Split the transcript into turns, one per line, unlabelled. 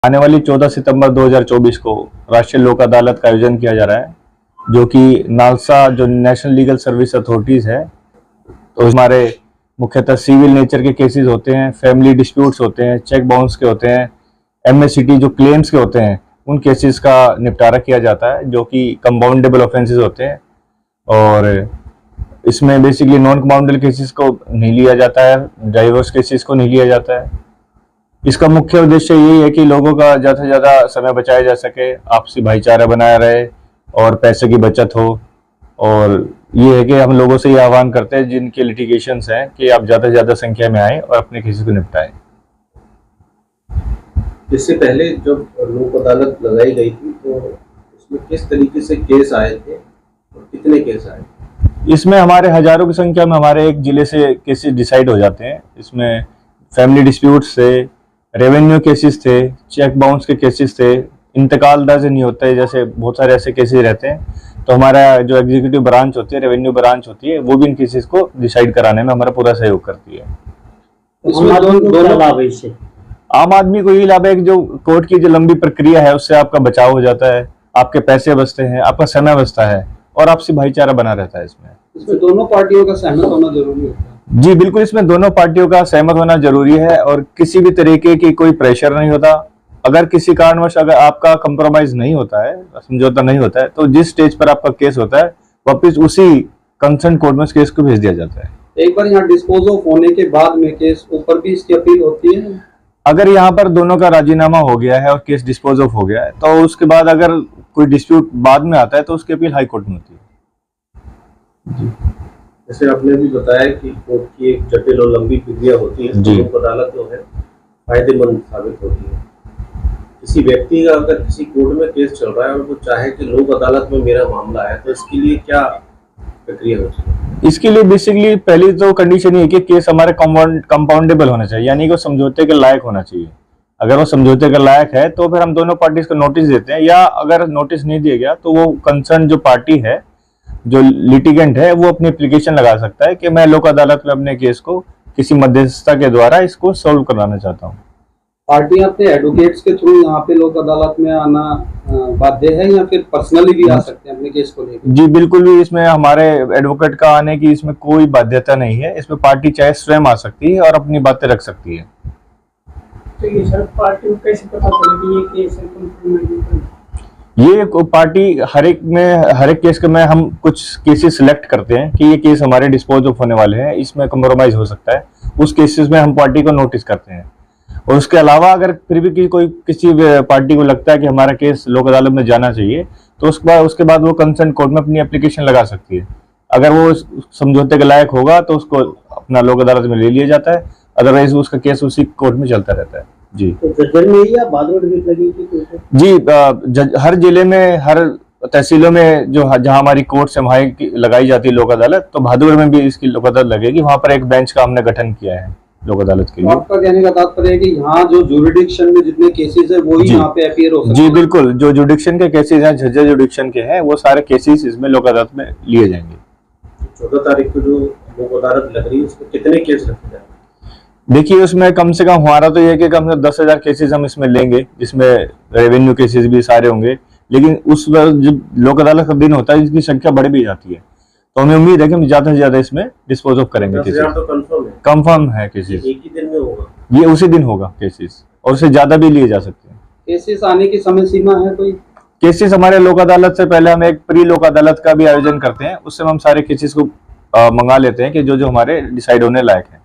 आने वाली 14 सितंबर 2024 को राष्ट्रीय लोक अदालत का आयोजन किया जा रहा है, जो कि नालसा जो नेशनल लीगल सर्विस अथॉरिटीज है, तो हमारे मुख्यतः सिविल नेचर के केसेस होते हैं, फैमिली डिस्प्यूट्स होते हैं, चेक बाउंस के होते हैं, MSCT जो क्लेम्स के होते हैं, उन केसेस का निपटारा किया जाता है, जो कि कंपाउंडेबल ऑफेंसेस होते हैं। और इसमें बेसिकली नॉन कंपाउंडेबल केसेस को नहीं लिया जाता है, डाइवोर्स केसेस को नहीं लिया जाता है। इसका मुख्य उद्देश्य यही है कि लोगों का ज़्यादा से ज़्यादा समय बचाया जा सके, आपसी भाईचारा बनाया रहे और पैसे की बचत हो। और ये है कि हम लोगों से ये आह्वान करते हैं जिनके लिटिगेशंस हैं कि आप ज़्यादा से ज़्यादा संख्या में आएँ और अपने केसेस को निपटाएं।
इससे पहले जब लोक अदालत लगाई गई थी तो इसमें किस तरीके से केस आए थे और कितने केस आए?
इसमें हमारे हजारों की संख्या में हमारे एक जिले से केसेस डिसाइड हो जाते हैं। इसमें फैमिली डिस्प्यूट्स थे, रेवेन्यू केसेस थे, चेक बाउंस के केसेस थे, इंतकाल दर्ज नहीं होता है, जैसे बहुत सारे ऐसे केसेस रहते हैं। तो हमारा जो एग्जीक्यूटिव ब्रांच होती है, रेवेन्यू ब्रांच होती है, वो भी इन केसेस को डिसाइड कराने में हमारा पूरा सहयोग करती है।
इसमें दोनों लाभ है इससे।
आम आदमी को यही लाभ है कि जो कोर्ट की जो लंबी प्रक्रिया है उससे आपका बचाव हो जाता है, आपके पैसे बचते हैं, आपका समय बचता है और आपसी भाईचारा बना रहता है।
इसमें दोनों पार्टियों का सहमत होना जरूरी होता है।
जी बिल्कुल, इसमें दोनों पार्टियों का सहमत होना जरूरी है और किसी भी तरीके की कोई प्रेशर नहीं होता। अगर किसी कारणवश अगर आपका कंप्रोमाइज नहीं होता है, समझौता नहीं होता है, तो जिस स्टेज पर आपका केस होता है वापिस उसी कंसर्न कोर्ट में केस को भेज दिया जाता है।
एक बार यहाँ डिस्पोज ऑफ होने के बाद में केस ऊपर भी इसकी अपील होती है।
अगर यहाँ पर दोनों का राजीनामा हो गया है और केस डिस्पोज ऑफ हो गया है, तो उसके बाद अगर कोई डिस्प्यूट बाद में आता है तो उसकी अपील हाई कोर्ट में होती है। जी,
जैसे आपने भी बताया कि कोर्ट की एक जटिल और लंबी प्रक्रिया होती है, तो लोक अदालत जो है फायदेमंद साबित होती है। किसी व्यक्ति का अगर किसी कोर्ट में केस चल रहा है और वो चाहे कि लोक अदालत में मेरा मामला है, तो इसके लिए क्या प्रक्रिया होती है?
इसके लिए बेसिकली पहली तो कंडीशन ये है कि केस हमारे कंपाउंडेबल होना चाहिए, यानी कि वो समझौते के लायक होना चाहिए। अगर वो समझौते के लायक है तो फिर हम दोनों पार्टीज को नोटिस देते हैं, या अगर नोटिस नहीं दिया गया तो वो कंसर्न जो पार्टी है, जो लिटिगेंट है, वो अपनी एप्लीकेशन लगा सकता है कि मैं लोक अदालत में अपने केस को किसी मध्यस्थता के द्वारा इसको सॉल्व कराना चाहता हूँ।
पार्टी अपने एडवोकेट्स के थ्रू यहाँ पे लोक अदालत में आना बाध्य है या फिर पर्सनली भी आ सकते हैं अपने केस को लेकर?
जी बिल्कुल भी, इसमें हमारे एडवोकेट का आने की इसमें कोई बाध्यता नहीं है। इसमें पार्टी चाहे स्वयं आ सकती है और अपनी बातें रख सकती है।
तो ये सर पार्टी को कैसे पता चलेगी ये केस है कंप्रोमाइज?
ये पार्टी हर एक केस के में हम कुछ केसेस सिलेक्ट करते हैं कि ये केस हमारे डिस्पोज ऑफ होने वाले हैं, इसमें कंप्रोमाइज हो सकता है। उस केसेस में हम पार्टी को नोटिस करते हैं। और उसके अलावा अगर फिर भी किसी पार्टी को लगता है कि हमारा केस लोक अदालत में जाना चाहिए, तो उसके बाद वो कंसर्न कोर्ट में अपनी एप्लीकेशन लगा सकती है। अगर वो समझौते के लायक होगा तो उसको अपना लोक अदालत में ले लिया जाता है, अदरवाइज उसका केस उसी कोर्ट में चलता रहता है। जी,
तो जज्जर में ही या भादुड़ में लगेगी?
जी, हर जिले में, हर तहसीलों में जो जहां हमारी कोर्ट से वहां लगाई जाती है लोक अदालत, तो भादुड़ में भी इसकी लोक अदालत लगेगी। वहां पर एक बेंच का हमने गठन किया है लोक अदालत के लिए।
आपका कहने का तात्पर्य है कि यहाँ जो जुरिडिक्शन में जितने केसेस है वो ही यहाँ पे अपीयर हो सकते
हैं।
हैं?
जी बिल्कुल, जो जुडिक्शन के केसेस हैं, झज्जर जुडिक्शन के हैं, वो सारे केसेस इसमें लोक अदालत में लिए जाएंगे।
14 तारीख को जो लोक अदालत लग रही है उसमें कितने केस रखे जाएंगे?
देखिए, उसमें कम से कम हमारा तो ये है कि कम से कम 10,000 केसेस हम इसमें लेंगे, जिसमें रेवेन्यू केसेस भी सारे होंगे। लेकिन उस वक्त जब लोक अदालत का दिन होता है इसकी संख्या बढ़ भी जाती है, तो हमें उम्मीद है कि हम ज्यादा से ज्यादा इसमें डिस्पोज ऑफ करेंगे।
10,000 तो
कंफर्म है केसेस।
एक ही दिन में होगा?
ये उसी दिन होगा केसेस, और उससे ज्यादा भी लिए जा सकते हैं।
केसेस आने की समय सीमा है कोई?
केसेस हमारे लोक अदालत से पहले हम एक प्री लोक अदालत का भी आयोजन करते हैं, उससे हम सारे केसेस को मंगा लेते हैं कि जो हमारे डिसाइड होने लायक है।